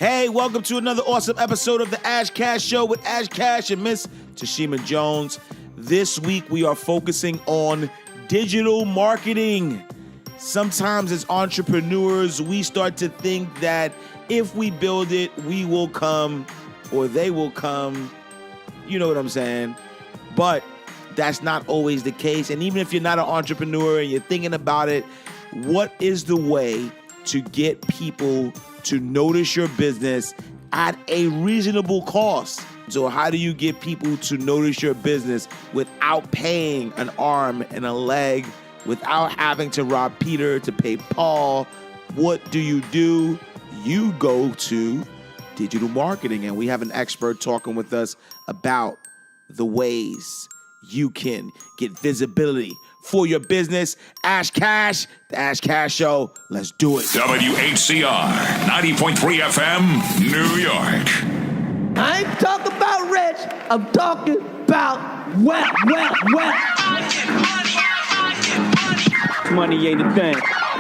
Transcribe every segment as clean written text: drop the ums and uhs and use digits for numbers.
Hey, welcome to another awesome episode of the Ash Cash Show with Ash Cash and Miss Tashima Jones. This week we are focusing on digital marketing. Sometimes as entrepreneurs, we start to think that if we build it, we will come or they will come. You know what I'm saying? But that's not always the case. And even if you're not an entrepreneur and you're thinking about it, what is the way to get people to notice your business at a reasonable cost? So how do you get people to notice your business without paying an arm and a leg, without having to rob Peter to pay Paul? What do? You go to digital marketing, and we have an expert talking with us about the ways you can get visibility for your business. Ash Cash, the Ash Cash Show. Let's do it. WHCR 90.3 FM, New York. I ain't talking about rich. I'm talking about wealth. Money ain't a thing.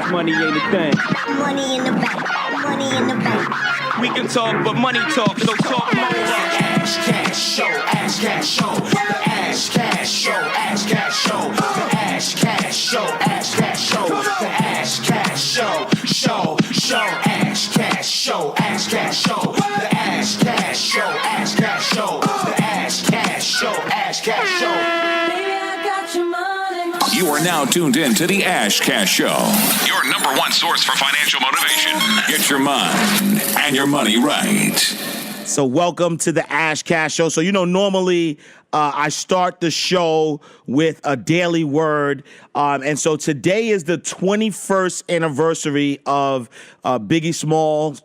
Money ain't a thing. Money in the bank. Money in the bank. We can talk, but money talk. So talk more. Ash Cash Show, Ash Cash Show, the Ash Cash Show, Ash Cash Show, the Ash Cash Show, Ash Cash Show, the Ash Cash Show, Ash Cash Show, Ash Cash Show, the Ash Cash Show, Ash Cash Show, the Ash Cash Show, Ash Cash Show. You are now tuned in to the Ash Cash Show, your number one source for financial motivation. Get your mind and your money right. So welcome to the Ash Cash Show. So, normally I start the show with a daily word. And so today is the 21st anniversary of Biggie Smalls,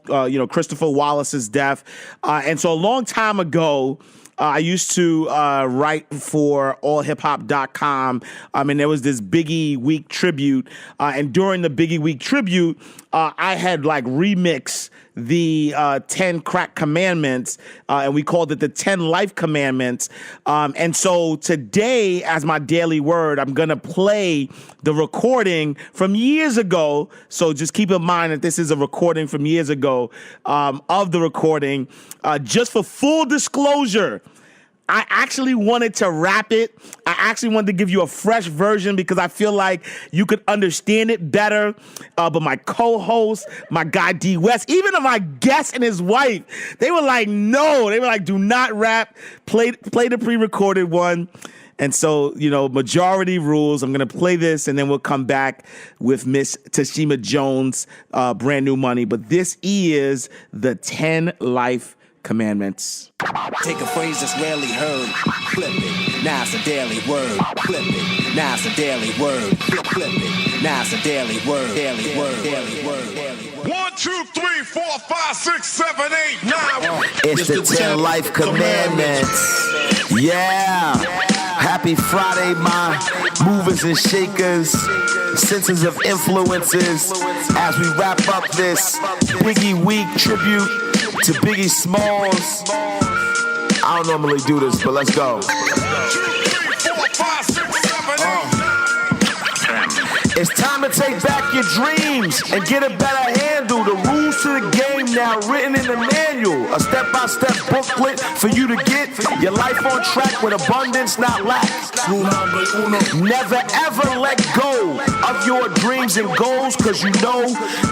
Christopher Wallace's death. And so a long time ago, I used to write for allhiphop.com, and there was this Biggie Week tribute. And during the Biggie Week tribute, I had remixed the 10 crack commandments, and we called it the 10 life commandments. And so today, as my daily word, I'm going to play the recording from years ago. So just keep in mind that this is a recording from years ago of the recording. Just for full disclosure, I actually wanted to rap it. I actually wanted to give you a fresh version because I feel like you could understand it better. But my co-host, my guy D West, even my guest and his wife, they were like, no. They were like, do not rap. Play the pre-recorded one. And so, majority rules. I'm going to play this, and then we'll come back with Miss Tashima Jones, Brand New Money. But this is the 10 life commandments. Take a phrase that's rarely heard, flip it, now it's a daily word, flip it, now it's a daily word, flip it, now it's a daily word, daily word, daily word, daily word. 1, 2, 3, 4, 5, 6, 7, 8, 9. It's the 10 life commandments. Yeah. Happy Friday, my movers and shakers, senses of influences, as we wrap up this Biggie Week tribute to Biggie Smalls. I don't normally do this, but let's go. 1, 2, 3, 4, 5, 6, 7, 8. It's time to take back your dreams and get a better handle. The rules to the game now written in the manual. A step-by-step booklet for you to get your life on track with abundance, not lack. Never ever let go of your dreams and goals, because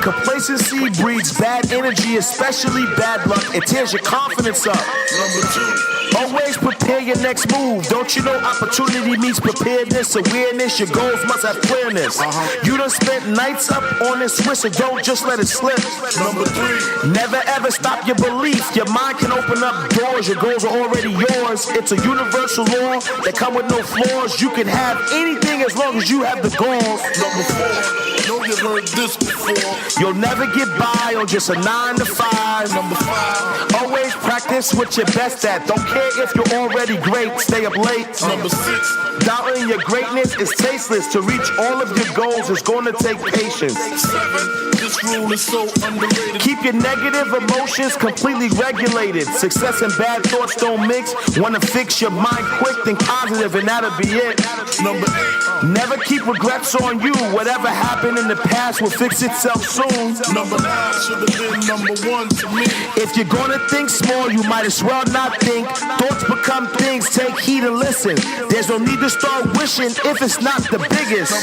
complacency breeds bad energy, especially bad luck. It tears your confidence up. Number 2. Always prepare your next move. Don't you know opportunity meets preparedness, awareness? Your goals must have clearness. You done spent nights up on this Swiss, so don't just let it slip. Number 3. Never ever stop your belief. Your mind can open up doors. Your goals are already yours. It's a universal law that come with no flaws. You can have anything as long as you have the goals. Number 4. Know you heard this before. You'll never get by on just a 9 to 5. Number 5. Always practice Practice what you're best at. Don't care if you're already great. Stay up late. Number 6. Doubting your greatness is tasteless. To reach all of your goals is going to take patience. 7. This rule is so underrated. Keep your negative emotions completely regulated. Success and bad thoughts don't mix. Wanna fix your mind quick, think positive, and that'll be it. Number 8. Never keep regrets on you. Whatever happened in the past will fix itself soon. Number 9 should have been number 1 to me. If you're gonna think small, you might as well not think. Thoughts become things, take heed and listen. There's no need to start wishing if it's not the biggest.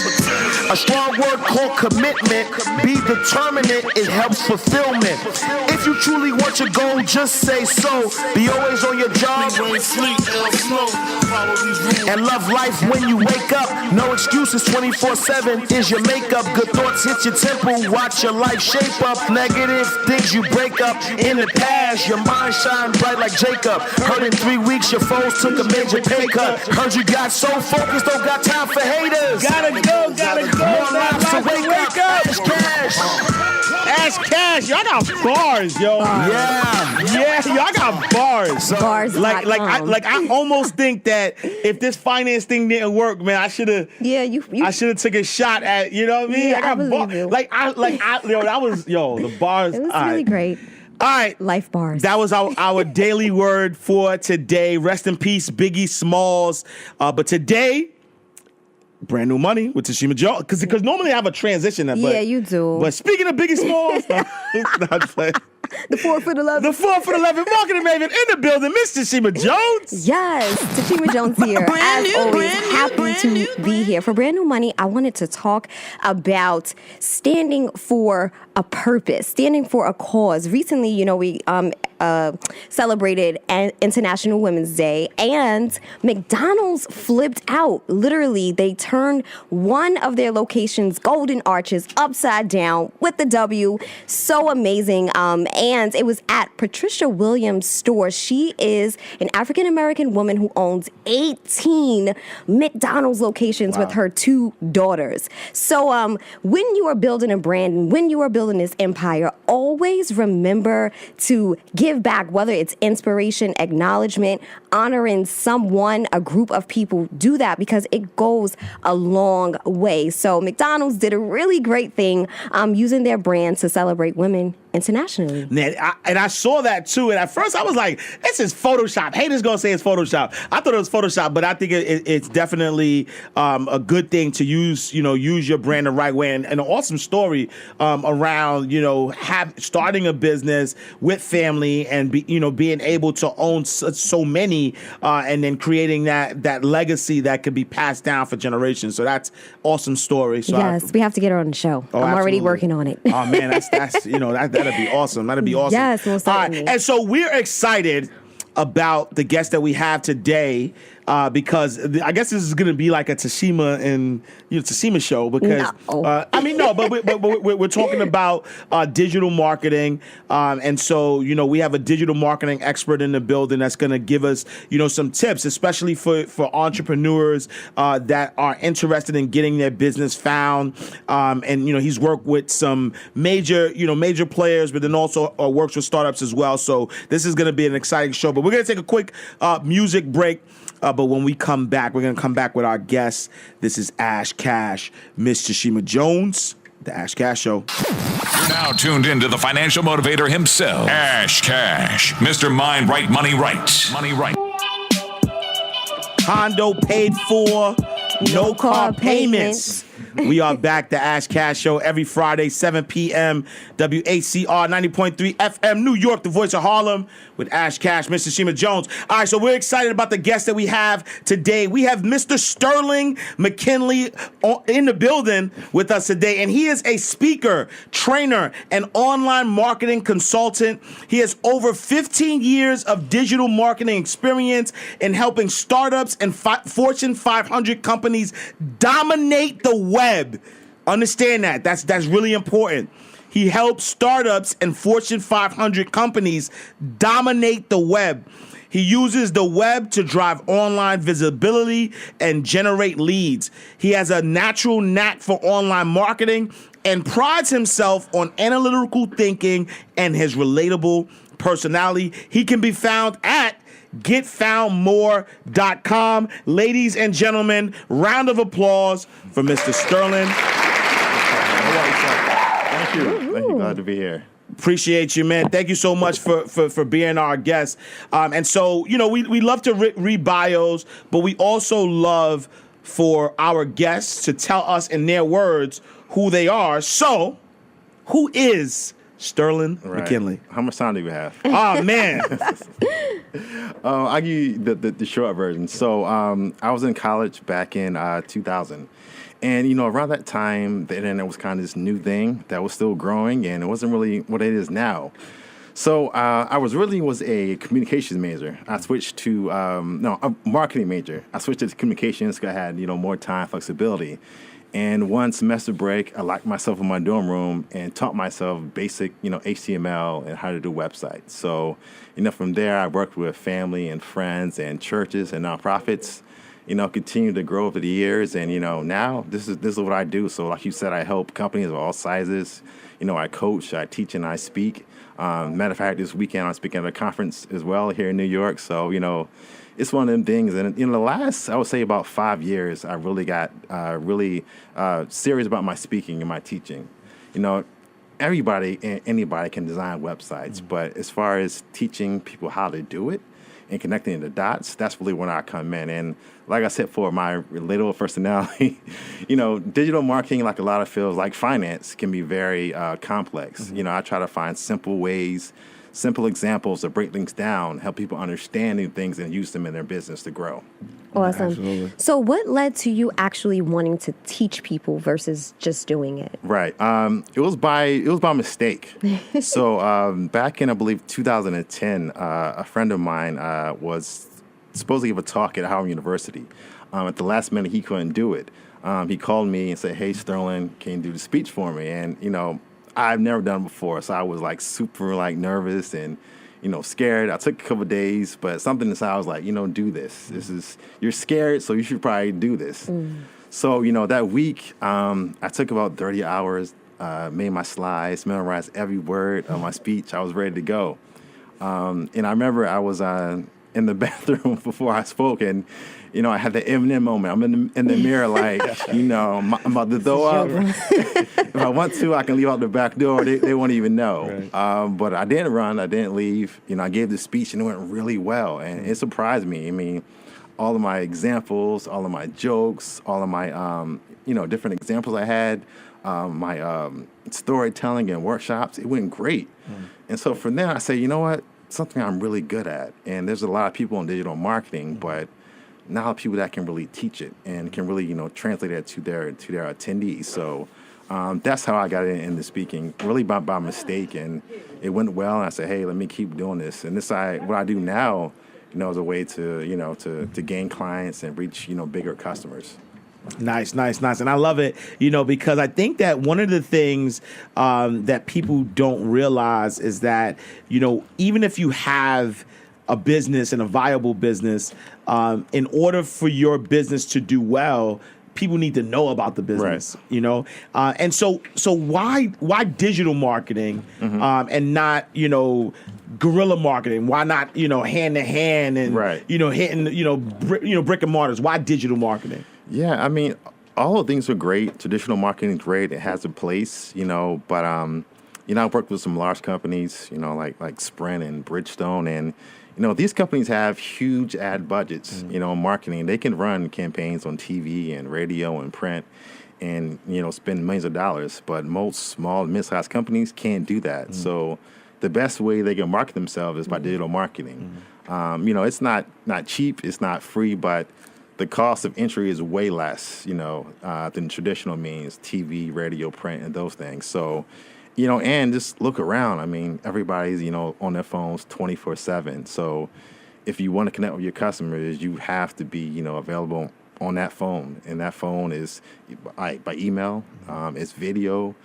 A strong word called commitment. Be determined, it helps fulfillment. If you truly want your goal, just say so. Be always on your job. Rain, sleet, air, snow. Follow these rules. And love life when you wake up. No excuses 24/7 is your makeup. Good thoughts hit your temple. Watch your life shape up. Negative things you break up in the past. Your mind shine bright like Jacob. Heard in 3 weeks your foes took a major pay cut. Heard you got so focused, don't got time for haters. Gotta go. More lives to wake up. Ash cash. Ash Cash, y'all got bars, yo. Yeah, y'all got bars. Bars. I almost think that if this finance thing didn't work, man, I should have. Yeah, you. I should have took a shot at. You know what I mean? Yeah, I got I believe you. that was the bars. It was all really right. great. All right. Life bars. That was our daily word for today. Rest in peace, Biggie Smalls. But today, brand new money with Tashima Jones. Because normally I have a transition. Yeah, you do. But speaking of Biggie Smalls, not playing. The 4'11". The 4'11" marketing maven in the building, Miss Tashima Jones. Yes, Tashima Jones here. As always, happy to be here. For Brand New Money, I wanted to talk about standing for a purpose, standing for a cause. Recently, we celebrated International Women's Day, and McDonald's flipped out. Literally, they turned one of their locations, Golden Arches, upside down with the W. So amazing. And it was at Patricia Williams' store. She is an African-American woman who owns 18 McDonald's locations with her 2 daughters. So when you are building a brand and when you are building this empire, always remember to give back, whether it's inspiration, acknowledgement, honoring someone, a group of people. Do that because it goes a long way. So McDonald's did a really great thing using their brand to celebrate women internationally. I saw that too, and at first I was like, this is Photoshop. Haters gonna say it's Photoshop. I thought it was Photoshop, but I think it's definitely a good thing to use your brand the right way, and an awesome story around starting a business with family and being able to own so many and then creating that legacy that could be passed down for generations. So that's awesome story. So yes, we have to get her on the show. I'm already working on it. Oh man, that's that'd be awesome. That'd be awesome. Yes, most certainly. And so we're excited about the guest that we have today because I guess this is going to be like a Tashima and Tashima show because but we're talking about digital marketing, and so we have a digital marketing expert in the building that's going to give us some tips, especially for entrepreneurs that are interested in getting their business found, and he's worked with some major players, but then also works with startups as well. So this is going to be an exciting show. But we're going to take a quick music break. But when we come back, we're going to come back with our guest. This is Ash Cash, Miss Tashima Jones, The Ash Cash Show. You're now tuned into the financial motivator himself, Ash Cash, Mr. Mind Right, Money Right. Money Right. Condo paid for, no car payments. We are back, the Ash Cash Show, every Friday, 7 p.m., WHCR 90.3 FM, New York, the voice of Harlem, with Ash Cash, Mr. Tashima Jones. All right, so we're excited about the guest that we have today. We have Mr. Sterling Mckinley in the building with us today, and he is a speaker, trainer, and online marketing consultant. He has over 15 years of digital marketing experience in helping startups and Fortune 500 companies dominate the web. Understand that. That's really important. He helps startups and Fortune 500 companies dominate the web. He uses the web to drive online visibility and generate leads. He has a natural knack for online marketing and prides himself on analytical thinking and his relatable personality. He can be found at getfoundmore.com. Ladies and gentlemen, round of applause for Mr. Sterling. Thank you. Thank you. Glad to be here. Appreciate you, man. Thank you so much for being our guest. And so, you know, we love to read bios, but we also love for our guests to tell us in their words who they are. So, who is Sterling McKinley? How much time do we have? Oh, man. I'll give you the short version. So I was in college back in 2000. And, you know, around that time, the internet was kind of this new thing that was still growing, and it wasn't really what it is now. So I was a communications major. I switched to, a marketing major. I switched to communications because I had, you know, more time, flexibility. And one semester break, I locked myself in my dorm room and taught myself basic, you know, HTML and how to do websites. So, you know, from there, I worked with family and friends and churches and nonprofits, you know, continued to grow over the years. And, you know, now this is what I do. So like you said, I help companies of all sizes. You know, I coach, I teach, and I speak. Matter of fact, this weekend I'm speaking at a conference as well here in New York. So, you know, it's one of them things. And in the last, I would say about 5 years, I really got serious about my speaking and my teaching. You know, everybody and anybody can design websites, but as far as teaching people how to do it and connecting the dots, that's really when I come in. And like I said, for my relatable personality, you know, digital marketing, like a lot of fields, like finance, can be very complex. You know, I try to find simple ways, simple examples to break things down, help people understand new things and use them in their business to grow. Awesome. Absolutely. So what led to you actually wanting to teach people versus just doing it? Right. It was by mistake. So back in, I believe, 2010, a friend of mine was supposed to give a talk at Howard University. At the last minute, he couldn't do it. He called me and said, "Hey, Sterling, can you do the speech for me?" And, you know, I've never done it before, so I was like super like nervous and, you know, scared. I took a couple of days, but something inside was like, you know, do this. You're scared, so you should probably do this. So, you know, that week, I took about 30 hours, made my slides, memorized every word of my speech. I was ready to go. And I remember I was in the bathroom before I spoke, and, you know, I had the Eminem moment. I'm in the mirror like, you know, I'm about to throw up. If I want to, I can leave out the back door. They won't even know. Right. But I didn't run. I didn't leave. You know, I gave the speech, and it went really well. And it surprised me. I mean, all of my examples, all of my jokes, all of my, you know, different examples I had, my storytelling and workshops, it went great. And so from there, I say, you know what? Something I'm really good at. And there's a lot of people in digital marketing, but not a lot of people that can really teach it and can really, you know, translate it to their attendees. So that's how I got into speaking, really by mistake, and it went well. And I said, hey, let me keep doing this. And what I do now, you know, is a way to, you know, to gain clients and reach, you know, bigger customers. Nice. And I love it, you know, because I think that one of the things that people don't realize is that, you know, even if you have a business and a viable business, in order for your business to do well, people need to know about the business, you know? And so why digital marketing and not, you know, guerrilla marketing? Why not, you know, hand to hand and, you know, hitting, you know, brick and mortars? Why digital marketing? Yeah, I mean, all of things are great. Traditional marketing is great. It has a place, you know, but, you know, I've worked with some large companies, you know, like Sprint and Bridgestone, and, you know, these companies have huge ad budgets, you know, marketing. They can run campaigns on TV and radio and print and, you know, spend millions of dollars. But most small and mid-sized companies can't do that. So the best way they can market themselves is by digital marketing. You know, it's not cheap, it's not free, but the cost of entry is way less, you know, than traditional means, TV, radio, print, and those things. So, you know, and just look around. I mean, everybody's, you know, on their phones 24/7. So if you want to connect with your customers, you have to be, you know, available on that phone. And that phone is by email, it's video,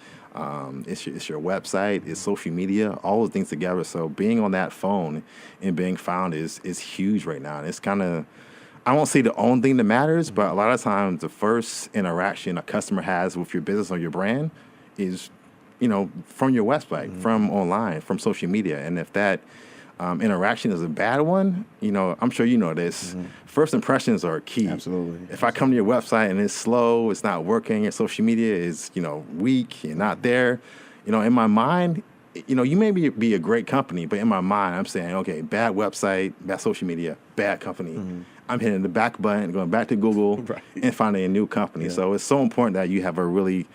it's your website, it's social media, all those things together. So being on that phone and being found is huge right now. And it's kind of, I won't say the only thing that matters, but a lot of times the first interaction a customer has with your business or your brand is from your website, from online, from social media. And if that interaction is a bad one, I'm sure you know this. First impressions are key. Absolutely. If I come to your website and it's slow, it's not working, your social media is, weak, you're not there, in my mind, you may be a great company, but in my mind, I'm saying, okay, bad website, bad social media, bad company. I'm hitting the back button, going back to Google and finding a new company. Yeah. So it's so important that you have a really,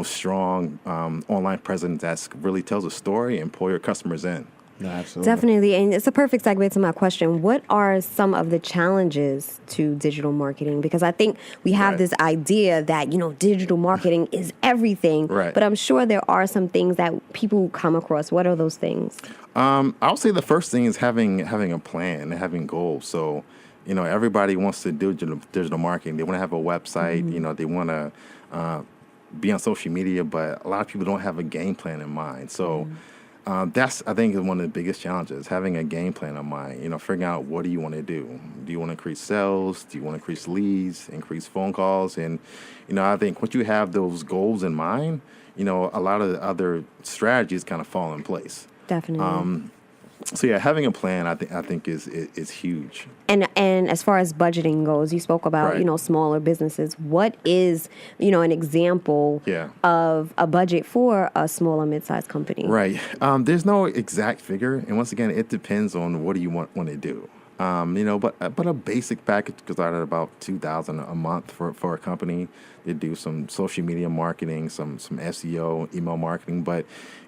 strong online presence that really tells a story and pull your customers in. No, absolutely. Definitely. And it's a perfect segue to my question. What are some of the challenges to digital marketing? Because I think we have this idea that, digital marketing is everything. Right. But I'm sure there are some things that people come across. What are those things? I'll say the first thing is having a plan, having goals. So, everybody wants to do digital marketing. They want to have a website. They want to be on social media, but a lot of people don't have a game plan in mind. So that's, I think, is one of the biggest challenges, having a game plan in mind, figuring out what do you want to do. Do you want to increase sales? Do you want to increase leads, increase phone calls? And, I think once you have those goals in mind, a lot of the other strategies kind of fall in place. Definitely. So yeah, having a plan, I think is huge. And as far as budgeting goes, you spoke about smaller businesses. What is an example of a budget for a small or mid-sized company? Right. There's no exact figure, and once again, it depends on what do you want to do. But a basic package goes out at about $2,000 a month for a company. They do some social media marketing, some SEO, email marketing, but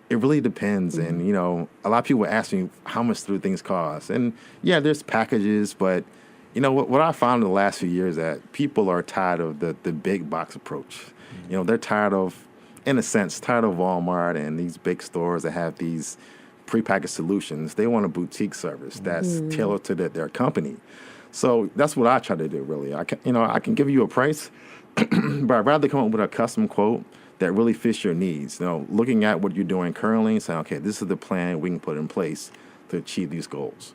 it really depends. And, a lot of people ask me how much do things cost? And yeah, there's packages, but what I found in the last few years is that people are tired of the big box approach. They're tired of Walmart and these big stores that have these prepackaged solutions. They want a boutique service that's tailored to their company. So that's what I try to do, really. I can give you a price, but I'd rather come up with a custom quote that really fits your needs. Looking at what you're doing currently and saying, okay, this is the plan we can put in place to achieve these goals.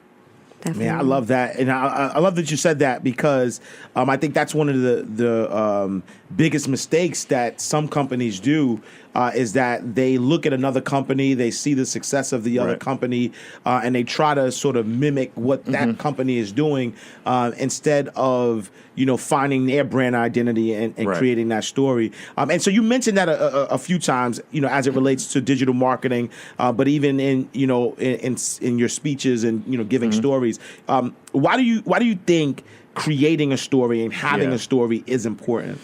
Definitely. Man, I love that, and I love that you said that because I think that's one of the biggest mistakes that some companies do is that they look at another company, they see the success of the other company, and they try to sort of mimic what that company is doing instead of finding their brand identity and creating that story. And so you mentioned that a few times, as it relates to digital marketing, but even in your speeches and giving stories. Why do you think creating a story and having a story is important?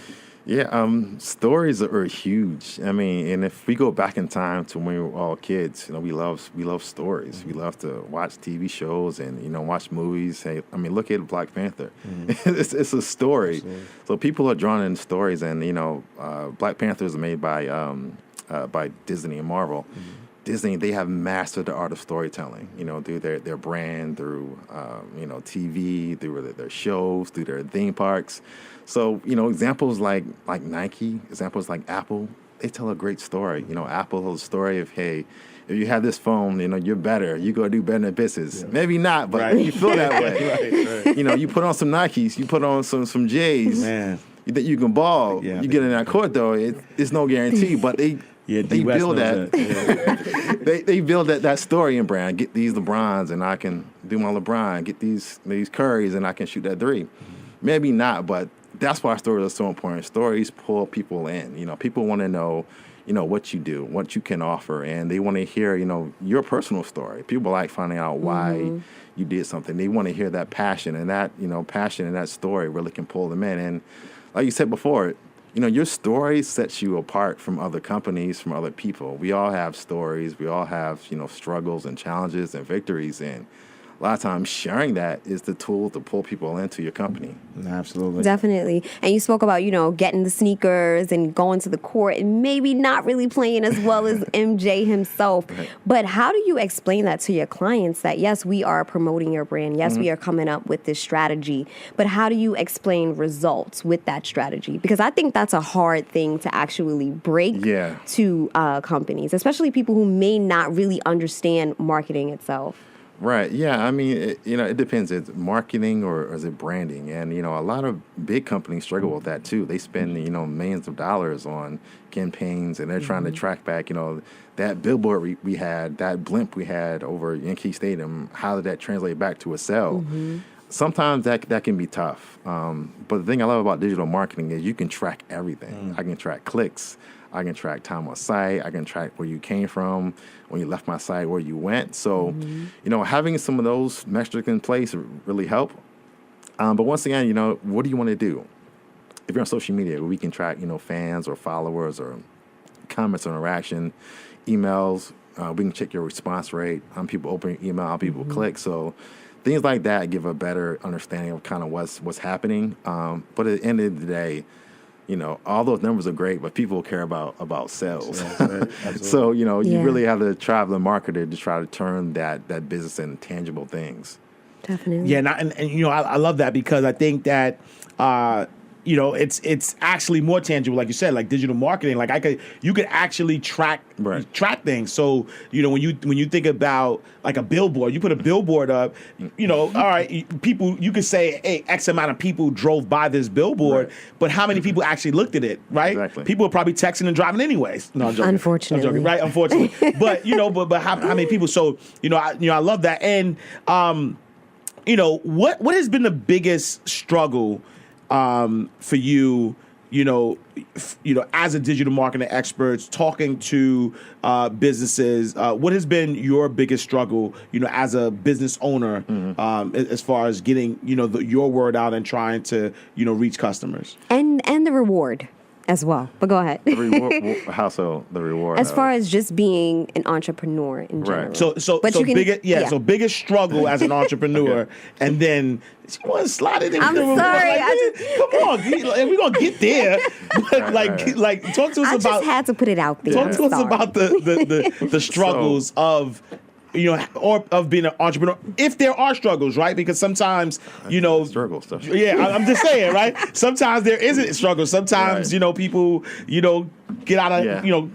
Yeah, stories are huge. I mean, and if we go back in time to when we were all kids, we love stories. We love to watch TV shows and watch movies. Hey, I mean, look at Black Panther. It's a story. Absolutely. So people are drawn in stories, and Black Panther is made by Disney and Marvel. Disney, they have mastered the art of storytelling, through their brand, through, TV, through their shows, through their theme parks. So, examples like Nike, examples like Apple, they tell a great story. Apple tells a story of, hey, if you have this phone, you're better. You go do better in business. Yeah. Maybe not, but you feel that way. Right. You put on some Nikes, you put on some J's. Man. That you can ball. Yeah, you get in that court, though, it's no guarantee, but they build that. They build that story and brand. Get these LeBrons, and I can do my LeBron. Get these Currys, and I can shoot that three. Maybe not, but that's why stories are so important. Stories pull people in. People want to know, what you do, what you can offer, and they want to hear, your personal story. People like finding out why you did something. They want to hear that passion, and that, passion in that story really can pull them in. And like you said before, your story sets you apart from other companies, from other people. We all have stories. We all have, struggles and challenges and victories. And a lot of times sharing that is the tool to pull people into your company. Absolutely. Definitely. And you spoke about, getting the sneakers and going to the court and maybe not really playing as well as MJ himself. Right. But how do you explain that to your clients that, yes, we are promoting your brand. Yes, we are coming up with this strategy. But how do you explain results with that strategy? Because I think that's a hard thing to actually break to companies, especially people who may not really understand marketing itself. Right. Yeah. I mean, it depends. It's marketing or is it branding? And, a lot of big companies struggle with that too. They spend, millions of dollars on campaigns and they're trying to track back, that billboard we had, that blimp we had over Yankee Stadium. How did that translate back to a sale? Sometimes that can be tough. But the thing I love about digital marketing is you can track everything. I can track clicks. I can track time on site. I can track where you came from, when you left my site, where you went. So, having some of those metrics in place really help. But once again, what do you want to do? If you're on social media, we can track, fans or followers or comments or interaction, emails. We can check your response rate, how people open your email, how people click. So things like that give a better understanding of kind of what's happening. But at the end of the day, all those numbers are great, but people care about sales. Yeah, right. So, you really have to try the marketer to try to turn that business into tangible things. Definitely. Yeah, and I love that because I think that it's actually more tangible, like you said, like digital marketing. Like you could actually track things. So when you think about like a billboard, you put a billboard up. All right, people. You could say, hey, X amount of people drove by this billboard, but how many people actually looked at it? Right? Exactly. People are probably texting and driving anyways. No, I'm joking. Unfortunately, I'm joking, right? Unfortunately, but but how many people? So I love that. And what has been the biggest struggle for you, as a digital marketing expert, talking to businesses? What has been your biggest struggle, as a business owner, as far as getting, your word out and trying to, reach customers? And the reward as well. But go ahead. The reward. As far as just being an entrepreneur in general. Right. So biggest struggle as an entrepreneur, and then you want to slide it in. I'm sorry. Come on, we're gonna get there. But like, talk to us about. I just had to put it out there. Talk to us about the struggles of. Or of being an entrepreneur, if there are struggles, right? Because sometimes, struggle stuff. Yeah, I'm just saying, right? Sometimes there isn't struggle. Sometimes, people, get out of,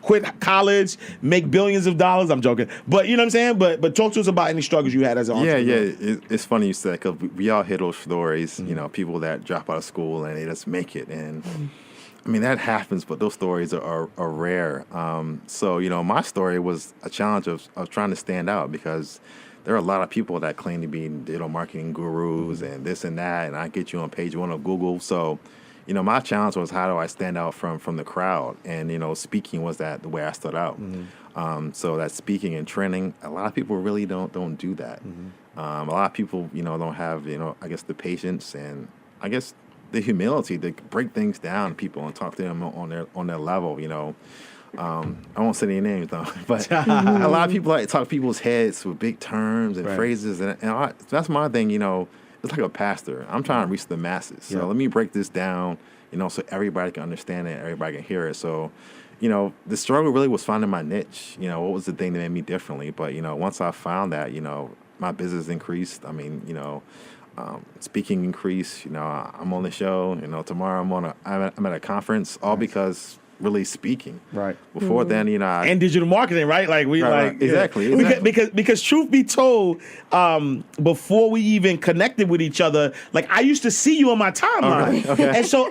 quit college, make billions of dollars. I'm joking, but you know what I'm saying. But talk to us about any struggles you had as an entrepreneur. Yeah. It's funny you said because we all hear those stories. People that drop out of school and they just make it and. I mean, that happens, but those stories are rare. So, my story was a challenge of trying to stand out because there are a lot of people that claim to be digital marketing gurus and this and that, and I get you on page 1 of Google. So, my challenge was how do I stand out from the crowd? And, speaking was the way I stood out. So that speaking and training, a lot of people really don't do that. A lot of people, don't have, I guess the patience and I guess the humility to break things down to people and talk to them on their level, I won't say any names though, but a lot of people like to talk people's heads with big terms and phrases, and that's my thing. It's like a pastor. I'm trying to reach the masses, so let me break this down, so everybody can understand it, everybody can hear it. So, the struggle really was finding my niche. What was the thing that made me differently? But once I found that, my business increased. I mean, speaking increase. I'm on the show. Tomorrow I'm at a conference, all because really speaking. Right. Before then, and digital marketing, right? Like exactly. Because truth be told, before we even connected with each other, like I used to see you on my timeline, okay. and so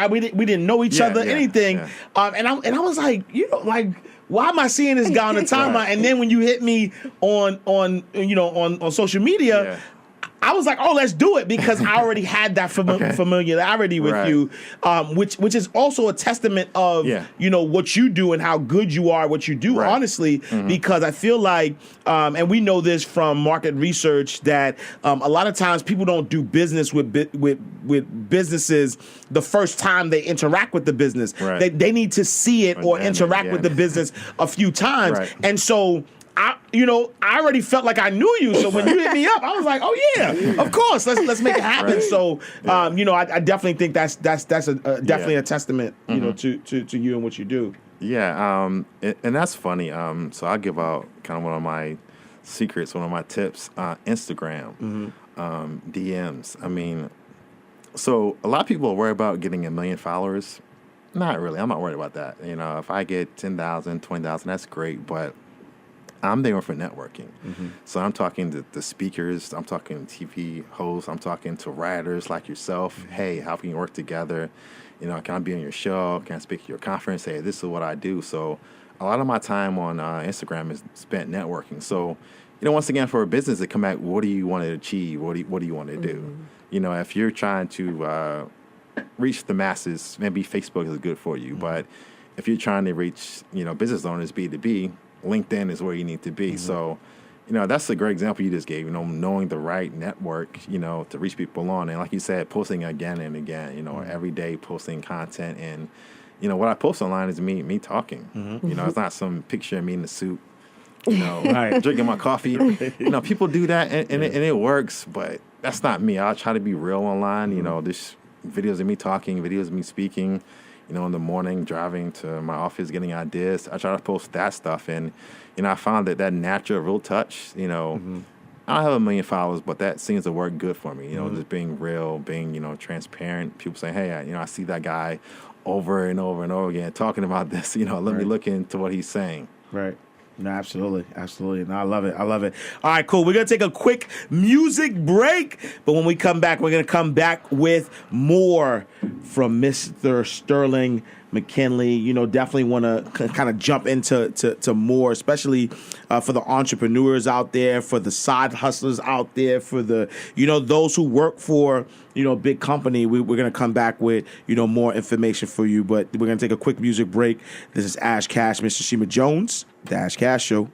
we didn't know each other, anything, and I was like, why am I seeing this guy on the timeline? And then when you hit me on social media. I was like, oh, let's do it because I already had that familiarity with you, which is also a testament of, what you do and how good you are at what you do, honestly, because I feel like, and we know this from market research, that a lot of times people don't do business with businesses the first time they interact with the business. Right. They need to see it or interact with the business a few times. Right. And so I already felt like I knew you. So when you hit me up, I was like, oh yeah, of course, let's make it happen. Right. So, I definitely think that's definitely a testament, to you and what you do. Yeah. And that's funny. So I'll give out kind of one of my secrets, one of my tips, Instagram, DMs. I mean, so a lot of people are worried about getting 1 million followers. Not really. I'm not worried about that. If I get 10,000, 20,000, that's great. But I'm there for networking. So I'm talking to the speakers, I'm talking to TV hosts, I'm talking to writers like yourself. Hey, how can we work together? You know, can I be on your show? Can I speak at your conference? Hey, this is what I do. So a lot of my time on Instagram is spent networking. So, you know, once again, for a business to come back, what do you want to achieve? What do you want to do? You know, if you're trying to reach the masses, maybe Facebook is good for you. But if you're trying to reach, you know, business owners B2B, LinkedIn is where you need to be. So, you know, that's a great example you just gave, you know, knowing the right network, you know, to reach people on. And like you said, posting again and again, you know, every day posting content. And, you know, what I post online is me talking. You know, it's not some picture of me in the suit, you know, drinking my coffee. You know, people do that and it works, but that's not me. I'll try to be real online, you know, this videos of me talking, videos of me speaking, you know, in the morning, driving to my office, getting ideas. I try to post that stuff. And, you know, I found that natural, real touch, you know, I don't have 1 million followers, but that seems to work good for me. You know, just being real, being, you know, transparent. People say, hey, I see that guy over and over and over again talking about this. You know, let me look into what he's saying. Right. No, absolutely. Absolutely. No, I love it. I love it. All right, cool. We're going to take a quick music break. But when we come back, we're going to come back with more from Mr. Sterling McKinley. You know, definitely want to kind of jump into more, especially for the entrepreneurs out there, for the side hustlers out there, for the, you know, those who work for, you know, big company. We're going to come back with, you know, more information for you. But we're going to take a quick music break. This is Ash Cash, Mr. Shima Jones, The Ash Cash Show.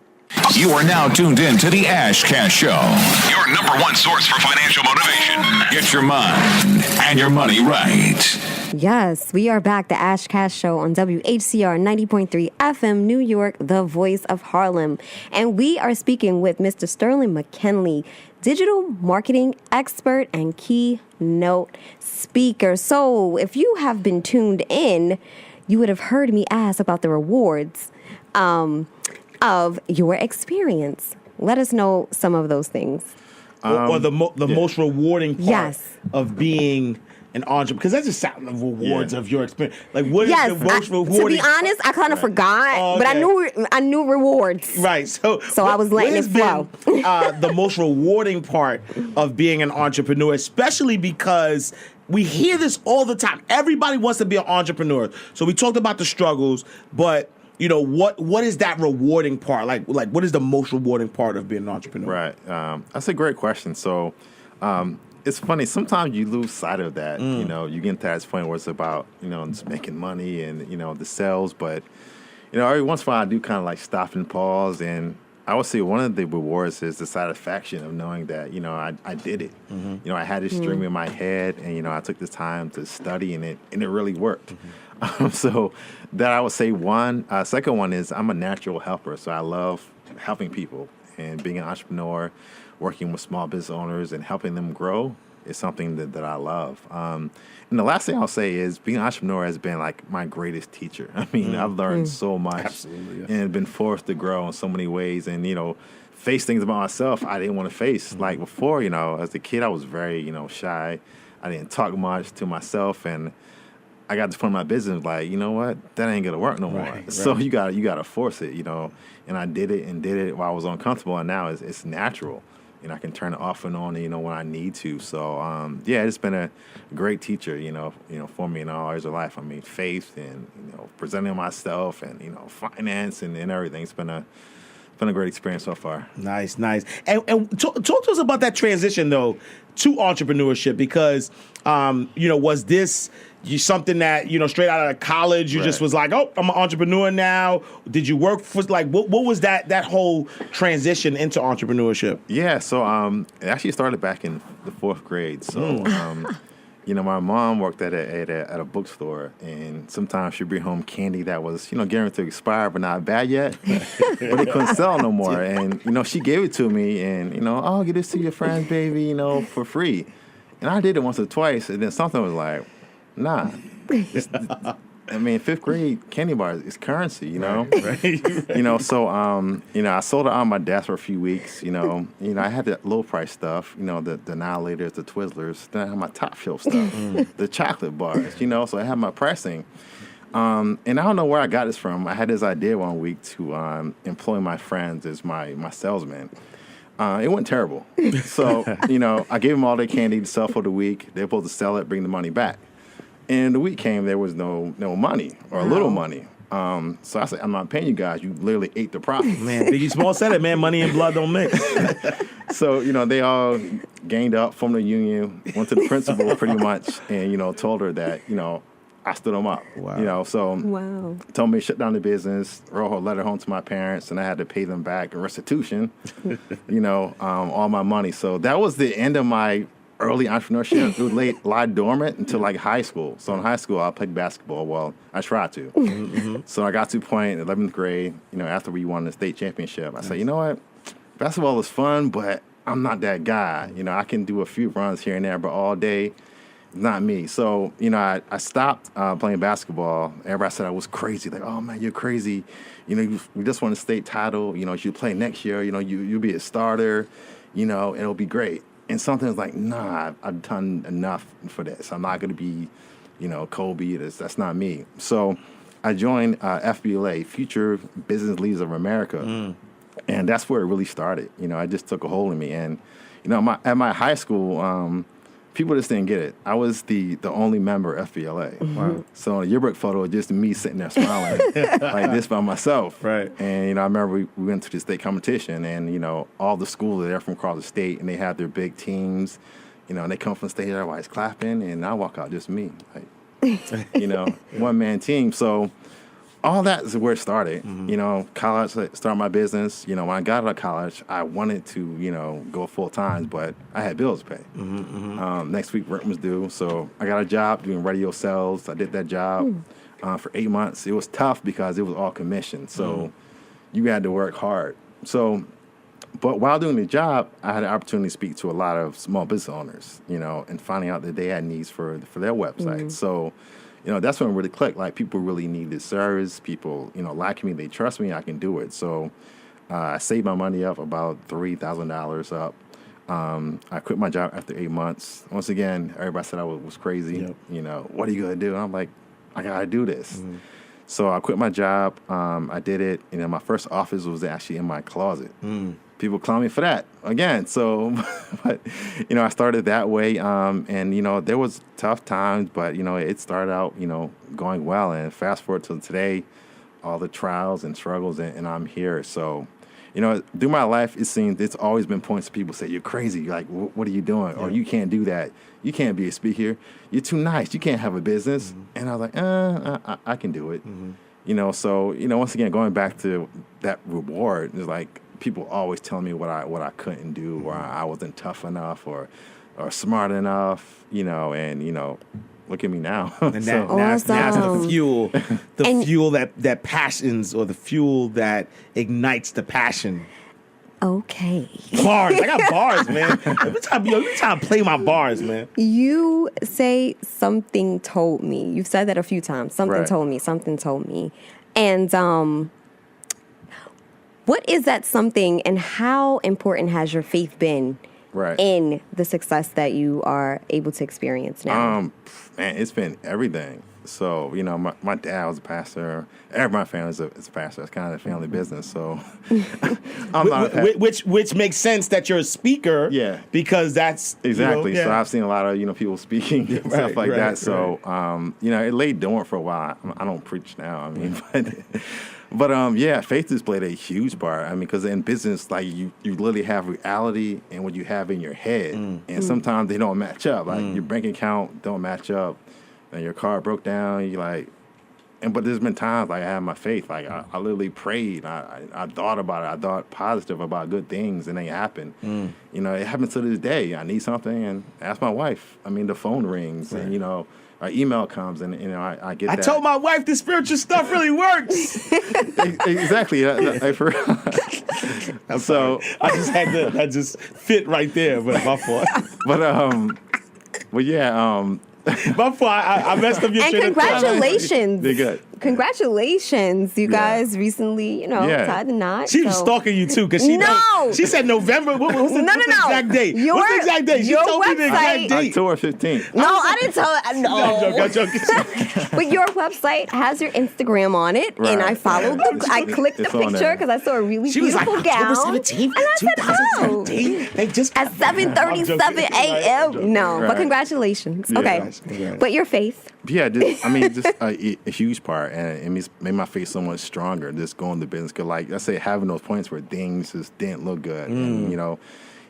You are now tuned in to the Ash Cash Show, your number one source for financial motivation. Get your mind and your money right. Yes, we are back. The Ash Cash Show on WHCR 90.3 FM, New York, the voice of Harlem. And we are speaking with Mr. Sterling McKinley, digital marketing expert and keynote speaker. So if you have been tuned in, you would have heard me ask about the rewards of your experience. Let us know some of those things. Or the most rewarding part Yes. of being an entrepreneur, because that's just sound of rewards of your experience. Like, what is the most rewarding? To be honest, I kind of forgot, but I knew rewards. Right. So I was letting it flow. The most rewarding part of being an entrepreneur, especially because we hear this all the time. Everybody wants to be an entrepreneur. So we talked about the struggles, but you know, what is that rewarding part? Like what is the most rewarding part of being an entrepreneur? Right. That's a great question. So it's funny. Sometimes you lose sight of that. You know, you get to that point where it's about, you know, just making money and, you know, the sales. But, you know, every once in a while I do kind of like stop and pause. And I would say one of the rewards is the satisfaction of knowing that, you know, I did it. You know, I had this dream in my head and, you know, I took this time to study and it really worked. So that I would say one. Second one is I'm a natural helper. So I love helping people and being an entrepreneur, working with small business owners and helping them grow is something that I love. And the last thing I'll say is being an entrepreneur has been like my greatest teacher. I mean, I've learned so much. Absolutely, yes. And been forced to grow in so many ways and, you know, face things about myself I didn't want to face. Like before, you know, as a kid, I was very, you know, shy. I didn't talk much to myself. And I got to the point in my business like, you know what, that ain't gonna work no more. Right. So you gotta force it, you know. And I did it while I was uncomfortable, and now it's natural. You know, I can turn it off and on, you know, when I need to. So yeah, it's been a great teacher, you know, for me in all areas of life. I mean, faith and, you know, presenting myself and, you know, finance and everything. It's been a great experience so far. Nice. And talk to us about that transition though to entrepreneurship, because you know, was this something that, you know, straight out of college you just was like, oh, I'm an entrepreneur now? Did you work for, like, what was that whole transition into entrepreneurship? Yeah, so it actually started back in the 4th grade. So you know, my mom worked at a bookstore, and sometimes she'd bring home candy that was, you know, getting to expire but not bad yet, but it couldn't sell no more. And, you know, she gave it to me, and, you know, oh, give this to your friends, baby, you know, for free. And I did it once or twice, and then something was like, nah. I mean, 5th grade candy bars is currency, you know. Right. You know, so you know, I sold it on my desk for a few weeks. You know, I had the low price stuff. You know, the Annihilators, the Twizzlers. Then I had my top shelf stuff, the chocolate bars. You know, so I had my pricing. And I don't know where I got this from. I had this idea one week to employ my friends as my salesman. It went terrible. So, I gave them all their candy to sell for the week. They're supposed to sell it, bring the money back. And the week came, there was no money or little money. So I said, I'm not paying you guys. You literally ate the profit. Man, Biggie Small said it, man. Money and blood don't mix. So, they all gained up, formed a union, went to the principal pretty much, and, told her that, I stood them up. Wow. Told me to shut down the business, wrote a letter home to my parents, and I had to pay them back in restitution, all my money. So that was the end of my early entrepreneurship. It would lie dormant until like high school. So in high school, I played basketball. Well, I tried to. Mm-hmm. So I got to a point in 11th grade, after we won the state championship, I said, you know what? Basketball is fun, but I'm not that guy. I can do a few runs here and there, but all day, not me. So, I stopped playing basketball. Everybody said I was crazy. Like, oh, man, you're crazy. We just won a state title. You should play next year. You'll be a starter, and it'll be great. And something was like, nah, I've done enough for this. I'm not going to be, Kobe. That's not me. So I joined FBLA, Future Business Leaders of America. And that's where it really started. I just took a hold of me. And, at my high school, people just didn't get it. I was the only member of FBLA. Wow. So in a yearbook photo, just me sitting there smiling like this by myself. Right. And, I remember we went to the state competition and, all the schools are there from across the state and they have their big teams, and they come from the stage, everybody's clapping, and I walk out just me, like, one-man team. So all that is where it started. Mm-hmm. College, started my business. When I got out of college, I wanted to, go full time, but I had bills to pay. Mm-hmm. Next week, rent was due, so I got a job doing radio sales. I did that job for 8 months. It was tough because it was all commission, so you had to work hard. So, but while doing the job, I had an opportunity to speak to a lot of small business owners, and finding out that they had needs for their website. So, that's when it really clicked. Like, people really need this service. People, like me, they trust me, I can do it. So I saved my money up, about $3,000 up. I quit my job after 8 months. Once again, everybody said I was crazy. Yep. What are you going to do? And I'm like, I got to do this. Mm-hmm. So I quit my job. I did it. My first office was actually in my closet. People clown me for that again. So, but, I started that way. And, there was tough times, but, it started out, going well. And fast forward to today, all the trials and struggles, and I'm here. So, through my life, it seems it's always been points people say, you're crazy. You're like, what are you doing? Yeah. Or you can't do that. You can't be a speaker. You're too nice. You can't have a business. Mm-hmm. And I was like, I can do it. Mm-hmm. So, once again, going back to that reward, it's like, people always telling me what I couldn't do, or I wasn't tough enough, or smart enough, and look at me now. And that's the fuel, fuel that passions, or the fuel that ignites the passion. Okay. Bars. I got bars, man. Every time to play my bars, man. You say something told me. You've said that a few times. Something told me. And what is that something, and how important has your faith been in the success that you are able to experience now? Man, it's been everything. So, my dad was a pastor. My family's a pastor. It's kind of a family business. So, I'm not which makes sense that you're a speaker. Yeah. Because that's exactly. So I've seen a lot of people speaking and stuff like that. So, it laid dormant for a while. I don't preach now. I mean, but faith has played a huge part. I mean, because in business, like you literally have reality and what you have in your head, and sometimes they don't match up. Like your bank account don't match up, and your car broke down. You like, but there's been times like I had my faith. Like I literally prayed. I thought about it. I thought positive about good things, and they happened. It happens to this day. I need something, and ask my wife. I mean, the phone rings, and our email comes, and I get that. I told my wife the spiritual stuff really works. Exactly. So I just had to. That just fit right there, but my fault. But yeah. My fault. I messed up your and train of thought. congratulations. They're good. congratulations. You guys recently, tied the knot. She was stalking you too, because she said November. What's the exact date? What's the exact date? She told me the exact date. October 15th. No, I didn't tell her. No. I'm joking. But your website has your Instagram on it, and I followed I clicked the picture because I saw a really beautiful gown. October 17th, and I said, 2017. They just at 7:37 a.m. No, but congratulations. Yeah. Okay, but your faith. Yeah, just a huge part, and it made my faith so much stronger. Just going to business, because like I say, having those points where things just didn't look good, and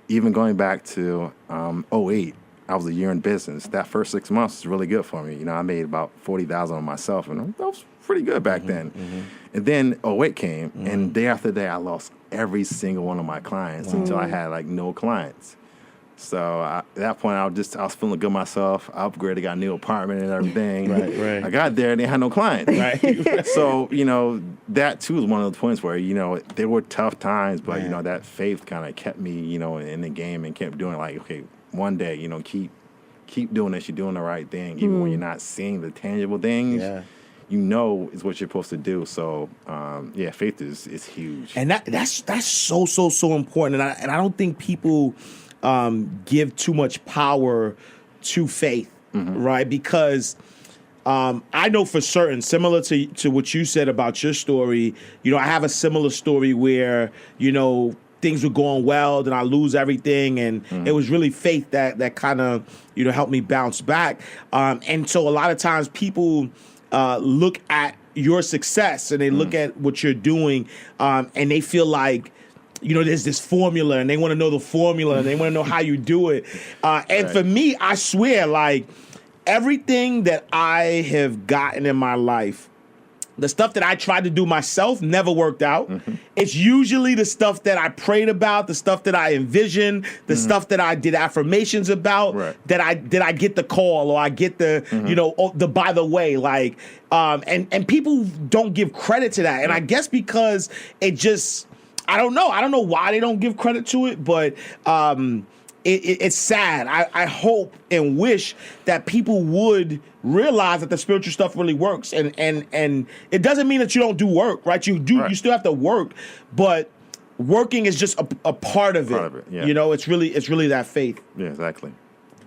even going back to 08, I was a year in business. That first 6 months was really good for me. I made about $40,000 on myself, and that was pretty good back then. And then 08 came, and day after day, I lost every single one of my clients until I had like no clients. So at that point, I was feeling good myself. I upgraded, got a new apartment and everything. Right. I got there and they had no clients. Right. So, that too was one of the points where, there were tough times, but, that faith kind of kept me, in the game and kept doing like, okay, one day, keep doing this. You're doing the right thing. Even when you're not seeing the tangible things, is what you're supposed to do. So, faith is huge. And that's so important. And I don't think people give too much power to faith, right? Because I know for certain, similar to what you said about your story, I have a similar story where, things were going well, then I lose everything, and it was really faith that kind of, helped me bounce back. And so a lot of times people look at your success and they look at what you're doing, and they feel like, there's this formula, and they want to know the formula, and they want to know how you do it. And for me, I swear, like, everything that I have gotten in my life, the stuff that I tried to do myself never worked out. It's usually the stuff that I prayed about, the stuff that I envisioned, the stuff that I did affirmations about, that I get the call, or I get the, the by the way, like, and people don't give credit to that. And I guess because it just, I don't know why they don't give credit to it, but it's sad. I hope and wish that people would realize that the spiritual stuff really works, and it doesn't mean that you don't do work, right? You do. Right. You still have to work, but working is just a part of it. Yeah. It's really that faith. Yeah, exactly.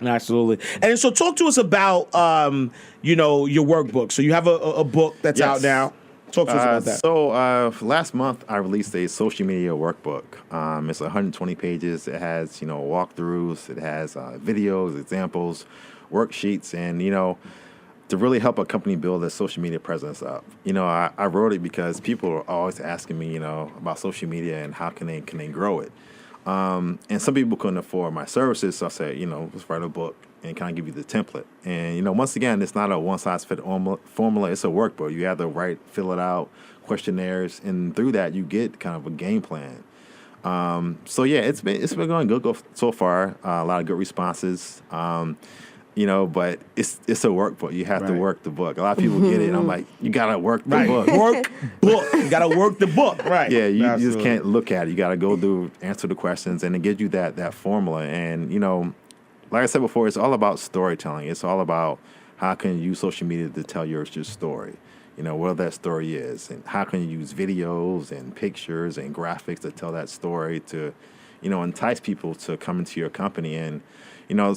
Absolutely. And so talk to us about your workbook. So you have a book that's out now. Talk to us about that. So last month, I released a social media workbook. It's 120 pages. It has, walkthroughs. It has videos, examples, worksheets, and, to really help a company build their social media presence up. I wrote it because people are always asking me, about social media and how can they grow it. And some people couldn't afford my services, so I said, let's write a book and kind of give you the template. And, once again, it's not a one-size-fits-all formula. It's a workbook. You have to fill it out, questionnaires, and through that, you get kind of a game plan. It's been going good so far. A lot of good responses. But it's a workbook. You have to work the book. A lot of people get it, and I'm like, you gotta work the book. Workbook. You gotta work the book, right? Yeah, you just can't look at it. You gotta go through, answer the questions, and it gives you that formula. And like I said before, it's all about storytelling. It's all about how can you use social media to tell your story. What that story is, and how can you use videos and pictures and graphics to tell that story to, entice people to come into your company. And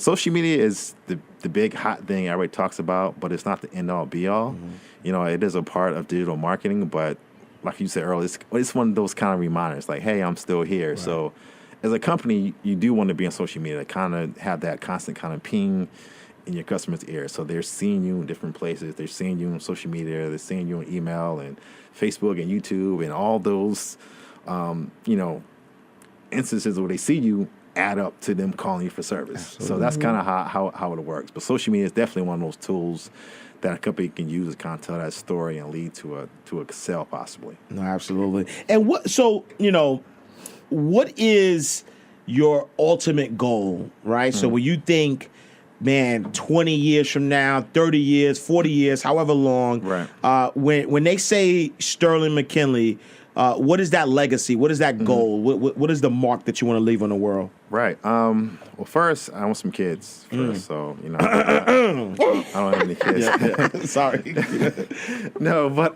social media is the big hot thing everybody talks about, but it's not the end all be all. It is a part of digital marketing, but like you said earlier, it's one of those kind of reminders, like, hey, I'm still here. Right. So as a company, you do want to be on social media to kind of have that constant kind of ping in your customers' ear. So they're seeing you in different places. They're seeing you on social media. They're seeing you on email and Facebook and YouTube and all those, instances where they see you add up to them calling you for service. Absolutely. So that's kind of how it works. But social media is definitely one of those tools that a company can use to kind of tell that story and lead to a sale possibly. No, absolutely. And what is your ultimate goal, right? Mm-hmm. So when you think, man, 20 years from now, 30 years, 40 years, however long, right. When they say Sterling McKinley, what is that legacy? What is that goal? What is the mark that you want to leave on the world? Right. Well, first, I want some kids first. So, I don't have any kids. Sorry. No, but,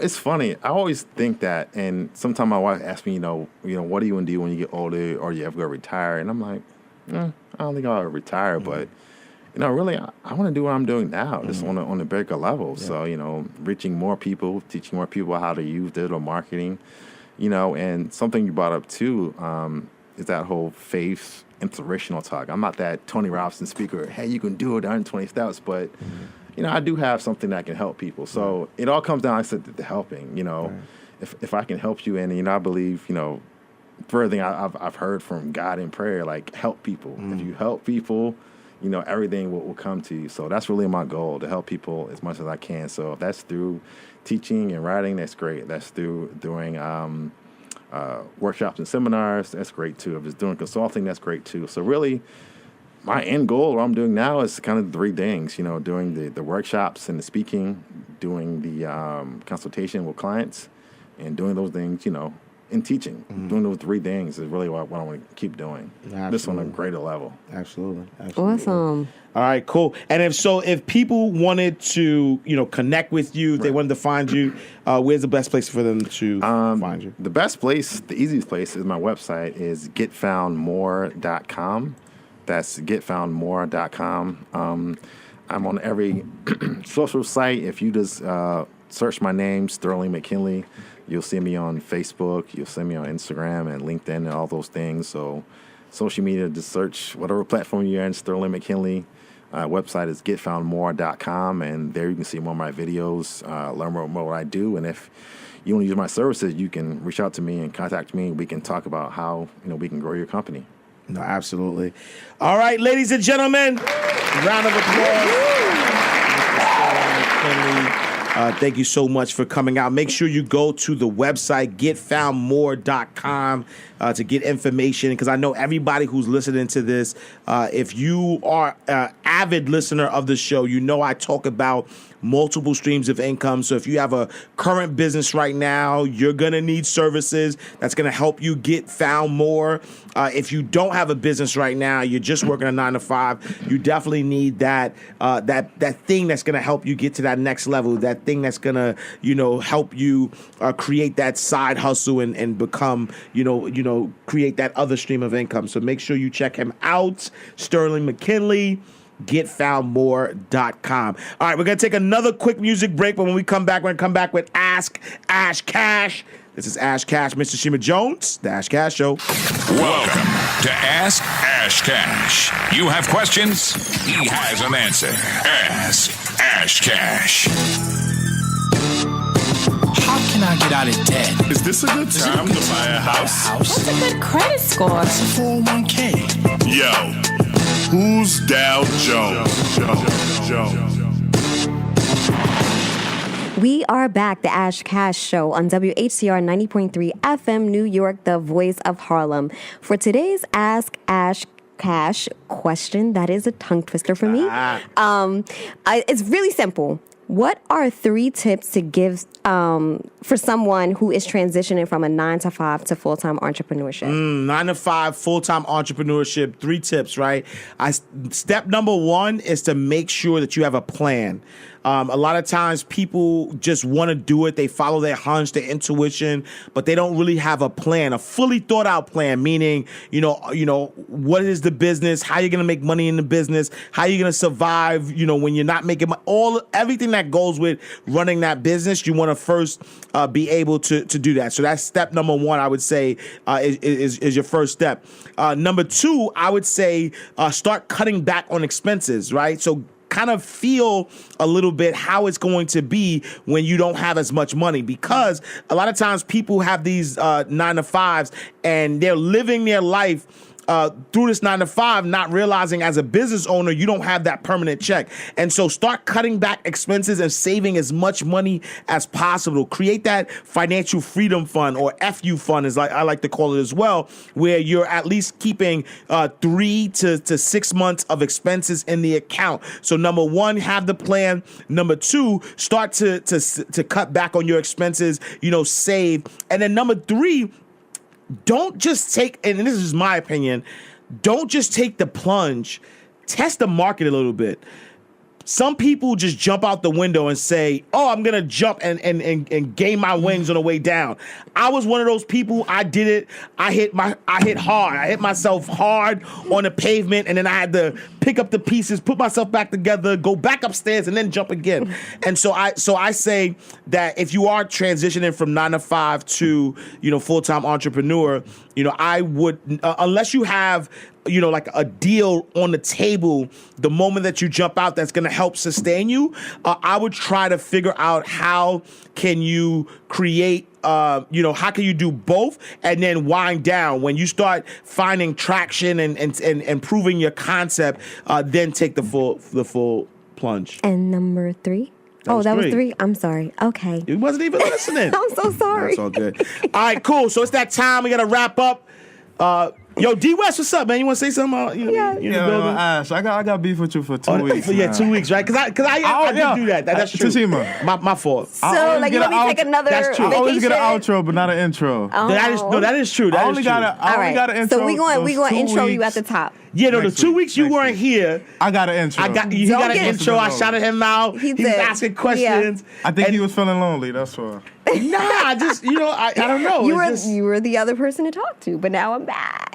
it's funny. I always think that, and sometimes my wife asks me, what do you want to do when you get older or you ever go retire? And I'm like, I don't think I'll retire, but, really, I want to do what I'm doing now, just on a bigger level. Yeah. So, reaching more people, teaching more people how to use digital marketing, and something you brought up too, is that whole faith inspirational talk. I'm not that Tony Robinson speaker, hey, you can do it 120 steps, but, I do have something that can help people. So it all comes down, to helping, if I can help you, and, I believe, further thing I've heard from God in prayer, like help people. If you help people, everything will come to you. So that's really my goal, to help people as much as I can. So if that's through teaching and writing, that's great. That's through doing workshops and seminars, that's great too. If it's doing consulting, that's great too. So really, my end goal, what I'm doing now, is kind of three things, doing the workshops and the speaking, doing the consultation with clients, and doing those things, in teaching. Doing those three things is really what I want to keep doing. Absolutely. This on a greater level. Absolutely. Awesome. All right, cool. And if people wanted to, connect with you, if they wanted to find you, where's the best place for them to find you? The best place, the easiest place, is my website, is getfoundmore.com. That's getfoundmore.com. I'm on every social site. If you just search my name, Sterling McKinley, you'll see me on Facebook. You'll see me on Instagram and LinkedIn and all those things. So social media, just search whatever platform you're in, Sterling McKinley. Website is getfoundmore.com, and there you can see more of my videos, learn more about what I do. And if you want to use my services, you can reach out to me and contact me. We can talk about how we can grow your company. No, absolutely. All right, ladies and gentlemen, round of applause. Thank you so much for coming out. Make sure you go to the website, getfoundmore.com, to get information, because I know everybody who's listening to this, if you are an avid listener of the show, I talk about multiple streams of income. So if you have a current business right now, you're going to need services that's going to help you get found more. If you don't have a business right now, you're just working a 9-to-5, you definitely need that thing that's going to help you get to that next level, that thing that's going to, help you create that side hustle and become, create that other stream of income. So make sure you check him out, Sterling McKinley. getfoundmore.com. All right, we're going to take another quick music break, but when we come back, we're going to come back with Ask Ash Cash. This is Ash Cash, Mr. Shima Jones, the Ash Cash Show. Welcome to Ask Ash Cash. You have questions? He has an answer. Ask Ash Cash. How can I get out of debt? Is this a good time to buy a house? What's a good credit score? It's a 401k. Yo, who's Dow Jones? We are back, the Ash Cash Show on WHCR 90.3 FM, New York, the voice of Harlem. For today's Ask Ash Cash question, that is a tongue twister for me. It's really simple. What are 3 tips to give for someone who is transitioning from a 9-to-5 to full-time entrepreneurship? 9-to-5 full-time entrepreneurship. 3 tips, right? Step number 1 is to make sure that you have a plan. A lot of times people just want to do it. They follow their hunch, their intuition, but they don't really have a plan, a fully thought out plan, meaning, what is the business? How you're going to make money in the business? How you're going to survive, when you're not making money? Everything that goes with running that business, you want to first be able to do that. So that's step number 1, I would say, is your first step. Number 2, I would say start cutting back on expenses, right? So kind of feel a little bit how it's going to be when you don't have as much money, because a lot of times people have these 9-to-5s and they're living their life through this 9 to 5, not realizing as a business owner, you don't have that permanent check. And so start cutting back expenses and saving as much money as possible. Create that financial freedom fund, or FU fund, as I like to call it as well, where you're at least keeping 3 to 6 months of expenses in the account. So number one, have the plan. Number two, start to cut back on your expenses, save. And then number three, don't just take, and this is my opinion, don't just take the plunge. Test the market a little bit. Some people just jump out the window and say, oh, I'm going to jump and gain my wings on the way down. I was one of those people. I did it. I hit hard. I hit myself hard on the pavement, and then I had to pick up the pieces, put myself back together, go back upstairs, and then jump again. And so I say that if you are transitioning from 9 to 5 to, full-time entrepreneur, I would, unless you have, like a deal on the table, the moment that you jump out that's going to help sustain you, I would try to figure out how can you create, how can you do both and then wind down. When you start finding traction and improving your concept, then take the full plunge. And number 3? That was 3? I'm sorry. Okay. You wasn't even listening. I'm so sorry. That's all good. All right, cool. So it's that time. We got to wrap up. Yo, D West, what's up, man? You want to say something? Ash, I got beef with you for 2 weeks. Yeah, 2 weeks, right? Because I did do that. That's true. Tashima. My fault. So, you want me to take another vacation? I always get an outro, but not an intro. Oh. That is true. I only got an intro. So we going to intro you at the top. Yeah, no, the 2 weeks you weren't here. I got an intro. He got an intro. I shouted him out. He was asking questions. Yeah. I think he was feeling lonely. That's why. Nah, I just, I don't know. You were the other person to talk to, but now I'm back.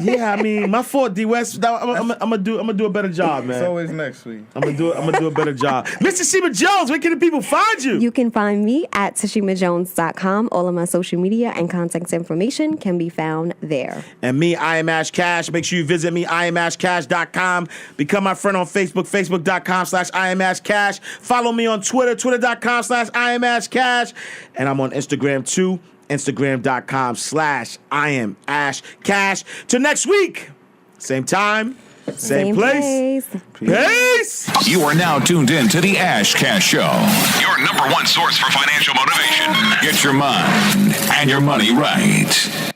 Yeah, I mean, my fault, D West. I'm gonna do a better job, man. It's always next week. I'm gonna do a better job. Mr. Shima Jones, where can the people find you? You can find me at tashimajones.com. All of my social media and contact information can be found there. And me, I am Ash Cash. Make sure you visit me, IamAshCash.com. Become my friend on Facebook, Facebook.com/IamAshCash. Follow me on Twitter, Twitter.com/IamAshCash. And I'm on Instagram too, Instagram.com/IamAshCash. Till next week, same time, same place. Peace. You are now tuned in to the Ash Cash Show, your number one source for financial motivation. Get your mind and your money right.